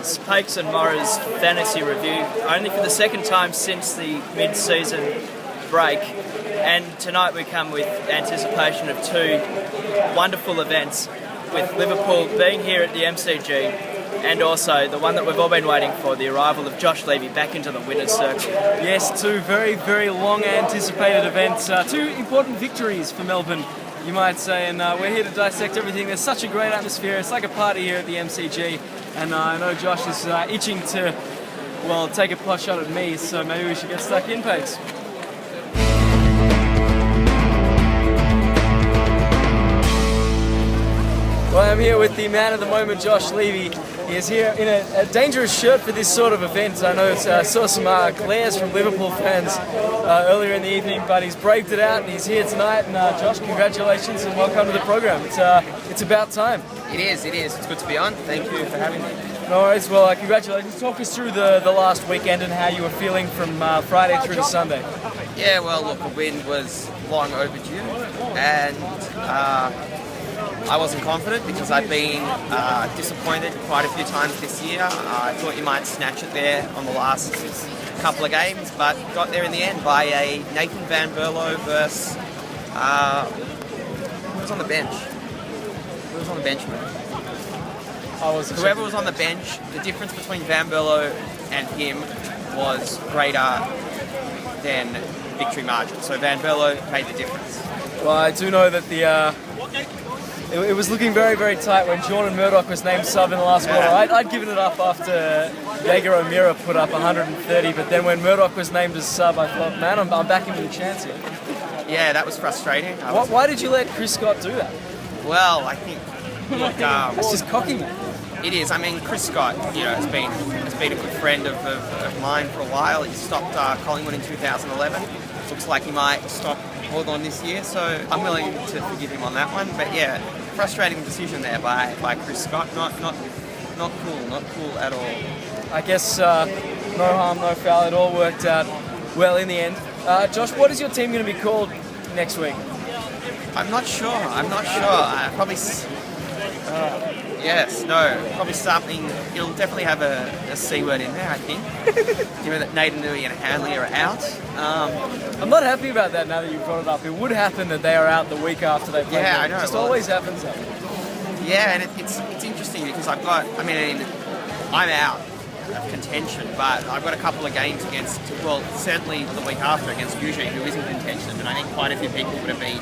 It's Payks and Mora's fantasy review, only for the second time since the mid-season break. And tonight we come with anticipation of two wonderful events, with Liverpool being here at the MCG, and also the one that we've all been waiting for, the arrival of Josh Levy back into the winner's circle. Yes, two very, very long anticipated events, two important victories for Melbourne, you might say, and we're here to dissect everything. There's such a great atmosphere. It's like a party here at the MCG, and I know Josh is itching to, well, take a pot shot at me, so maybe we should get stuck in, Payks. Well, I'm here with the man of the moment, Josh Levy. He is here in a dangerous shirt for this sort of event. I know I saw some glares from Liverpool fans earlier in the evening, but he's braved it out and he's here tonight. And Josh, congratulations and welcome to the program. It's about time. It is. It's good to be on. Thank you for having me. No worries. Well, congratulations. Talk us through the last weekend and how you were feeling from Friday through to Sunday. Yeah, well, look, the win was long overdue, and I wasn't confident because I've been disappointed quite a few times this year. I thought you might snatch it there on the last couple of games, but got there in the end by a Nathan Van Berlo versus who was on the bench? Who was on the bench, man? Whoever was on the bench, the difference between Van Berlo and him was greater than victory margin. So Van Berlo made the difference. Well, I do know that it was looking very, very tight when Jordan Murdoch was named sub in the last quarter. I'd given it up after Jaeger O'Meara put up 130, but then when Murdoch was named as sub, I thought, man, I'm backing with a chance here. Yeah, that was frustrating. Why did you let Chris Scott do that? Well, I think it's just cocking. It is. I mean, Chris Scott, has been a good friend of mine for a while. He stopped Collingwood in 2011. Looks like he might stop Hawthorn this year, so I'm willing to forgive him on that one. But yeah, frustrating decision there by Chris Scott. Not cool at all. I guess no harm, no foul. It all worked out well in the end. Josh, what is your team going to be called next week? I'm not sure. Probably. Probably something. It'll definitely have a C word in there, I think. Given that Nathan Nui and Hanley are out. I'm not happy about that now that you've brought it up. It would happen that they are out the week after they play. Yeah, I know. It just always happens. Yeah, and it's interesting because I'm out of contention, but I've got a couple of games against, well, certainly the week after against Eugene, who is in contention, and I think quite a few people would have been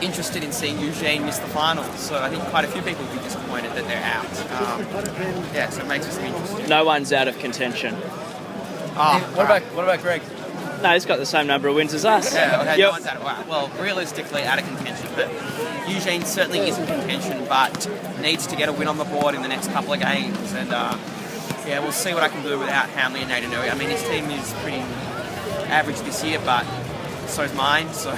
interested in seeing Eugene miss the finals, so I think quite a few people would be disappointed that they're out. So it makes us interesting. No one's out of contention. What about Greg? No, he's got the same number of wins as us. Yeah, okay, no one's out of, well, realistically out of contention, but Eugene certainly is in contention, but needs to get a win on the board in the next couple of games, and we'll see what I can do without Hanley and Nathan Nui. I mean, his team is pretty average this year, but so is mine, so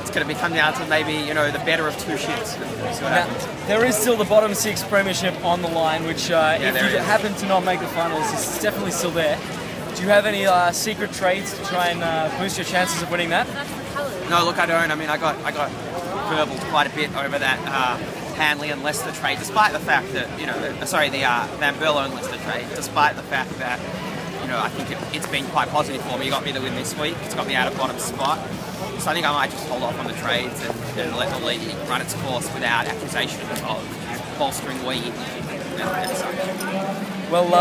it's going to come down to maybe, the better of two ships. We'll see what happens. There is still the bottom six premiership on the line, which if you happen to not make the finals, is definitely still there. Do you have any secret trades to try and boost your chances of winning that? No, look, I don't. I mean, I got verbaled quite a bit over that Hanley and Leicester trade, despite the fact that, the Van Berlo and Leicester trade, despite the fact that, I think it's been quite positive for me. You got me the win this week. It's got me out of bottom spot. So I think I might just hold off on the trades and let the league run its course without accusation of bolstering weed and such. Well,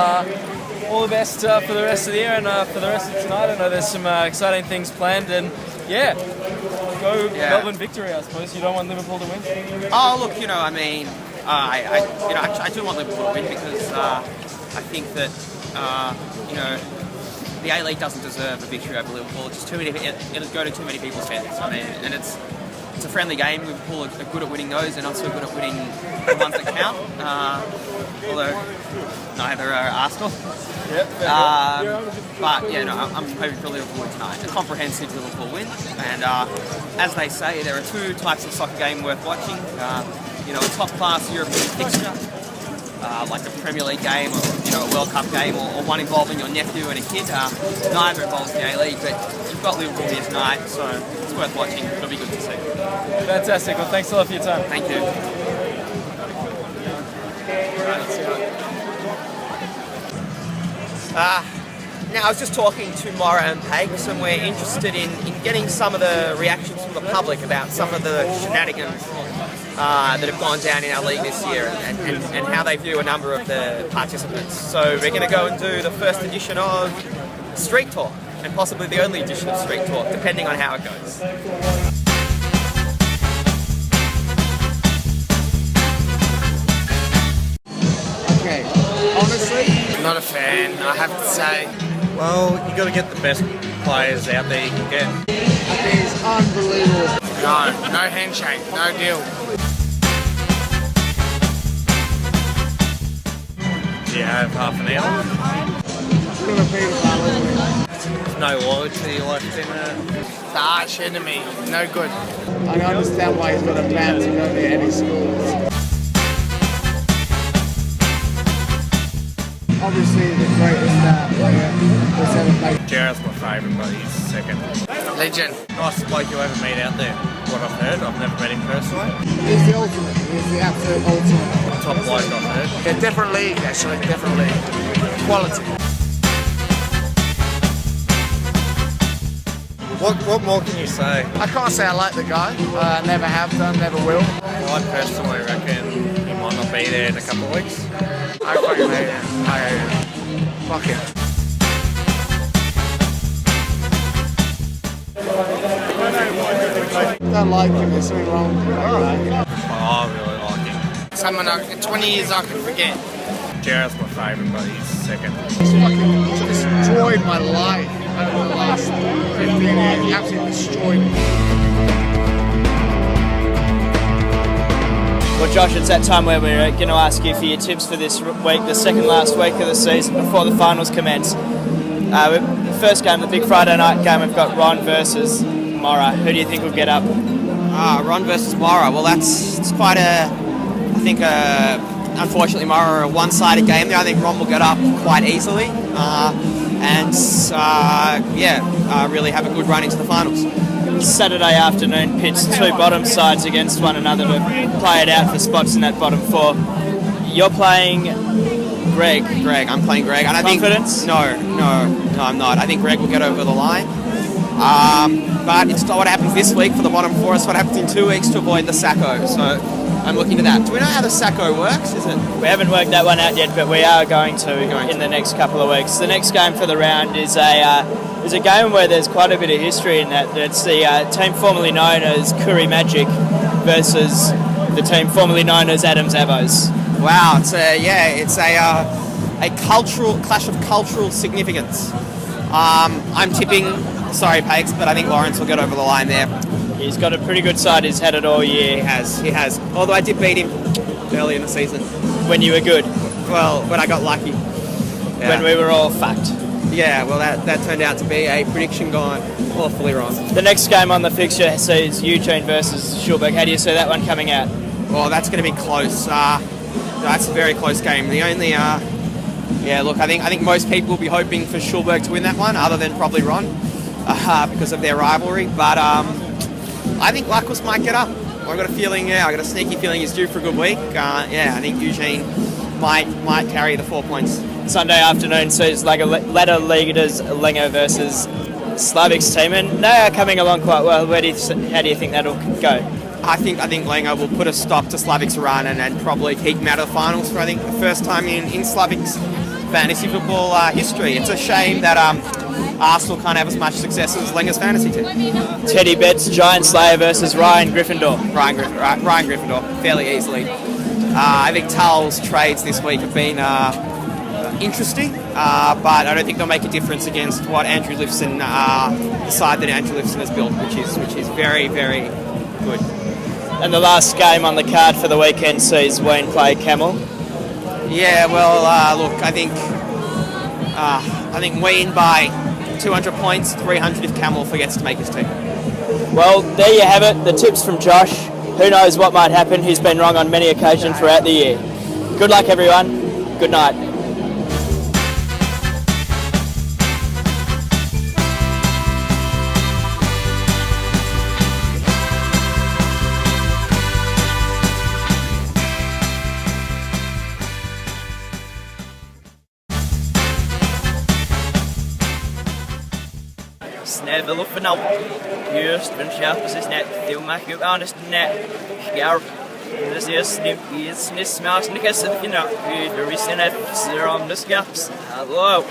all the best for the rest of the year and for the rest of tonight. I know there's some exciting things planned, and Melbourne victory, I suppose. You don't want Liverpool to win? Oh, look, I do want Liverpool to win because I think that the A-League doesn't deserve a victory over Liverpool. It's just too many. It'll go to too many people's heads. I mean, and it's a friendly game. Liverpool are good at winning those, and not so good at winning the ones that count. Although neither are Arsenal. I'm hoping for Liverpool win tonight. A comprehensive Liverpool win, and as they say, there are two types of soccer game worth watching. A top-class European fixture, like a Premier League game or a World Cup game, or one involving your nephew and a kid. Neither involves the A-League, but you've got Liverpool here tonight, so it's worth watching. It'll be good to see. Fantastic. Well, thanks a lot for your time. Thank you. All right, let's see how Now, I was just talking to Mora and Payks, and we're interested in getting some of the reactions from the public about some of the shenanigans that have gone down in our league this year and how they view a number of the participants. So we're going to go and do the first edition of Street Talk, and possibly the only edition of Street Talk, depending on how it goes. Okay, honestly, not a fan, I have to say. Well, you got to get the best players out there you can get. I think it's unbelievable. No handshake, no deal. Do you have half an hour? There's no loyalty left in it. The arch enemy, no good. I don't understand why he's got a ban to go to any schools. Obviously the greatest player that's ever played. Jared's my favourite, but he's second. Legend. Nicest bloke you ever meet out there. What I've heard, I've never met him personally. He's the ultimate, he's the absolute ultimate. Top bloke I've heard. Yeah, different league actually, different league. Quality. What more can you say? I can't say I like the guy. Never have done, never will. I personally reckon he might not be there in a couple of weeks. I fucking hate him. I hate him. Fuck him. Don't like him, there's something wrong with him. I really like him. Someone in 20 years I can forget. Jared's my favourite, but he's second. He's fucking destroyed my life over the last 15 years. He absolutely destroyed me. Well, Josh, it's that time where we're going to ask you for your tips for this week, the second last week of the season before the finals commence. The first game, the big Friday night game, we've got Ron versus Mora. Who do you think will get up? Ron versus Mora. Well, it's quite unfortunately, Mora are a one-sided game there. I think Ron will get up quite easily really have a good run into the finals. Saturday afternoon pits two bottom sides against one another to play it out for spots in that bottom four. You're playing Greg. I'm playing Greg. And Confidence? No, I'm not. I think Greg will get over the line. But it's not what happens this week for the bottom four. It's what happens in 2 weeks to avoid the Sacco. So I'm looking to that. Do we know how the Sacco works? Is it? We haven't worked that one out yet, but we are going to in the next couple of weeks. The next game for the round is a game where there's quite a bit of history in that. It's the team formerly known as Curry Magic versus the team formerly known as Adams Avos. Wow, it's a cultural clash of cultural significance. I'm tipping. Sorry, Payks, but I think Lawrence will get over the line there. He's got a pretty good side. He's had it all year. He has. Although I did beat him early in the season. When you were good. Well, when I got lucky. Yeah. When we were all fucked. Yeah, well, that turned out to be a prediction gone awfully wrong. The next game on the fixture sees Eugene versus Schulberg. How do you see that one coming out? Well, that's going to be close. That's a very close game. The only, I think most people will be hoping for Schulberg to win that one, other than probably Ron, because of their rivalry. But I think Lucas might get up. I got a sneaky feeling he's due for a good week. I think Eugene might carry the 4 points. Sunday afternoon sees ladder leaders Lenga versus Slavic's team, and they are coming along quite well. How do you think that'll go? I think Lenga will put a stop to Slavic's run and probably keep them out of the finals for, I think, the first time in Slavic's fantasy football history. It's a shame that Arsenal can't have as much success as Lenga's fantasy team. Teddy Betts, Giant Slayer versus Ryan Gryffindor. Ryan Gryffindor, fairly easily. I think Tull's trades this week have been interesting, but I don't think they'll make a difference against what Andrew Lifson, the side that Andrew Lifson has built, which is very, very good. And the last game on the card for the weekend sees Wayne play Camel. Yeah, well, look, I think Wayne by 200 points, 300 if Camel forgets to make his team. Well, there you have it, the tips from Josh. Who knows what might happen? He's been wrong on many occasions throughout the year. Good luck, everyone. Good night. Snevel upp en just men kjappes i snett, det maak jo anders net. Skjær. Det ser snipp i sniss med asne kassen finna. Vi visste net, ser om det skaps. Hallo.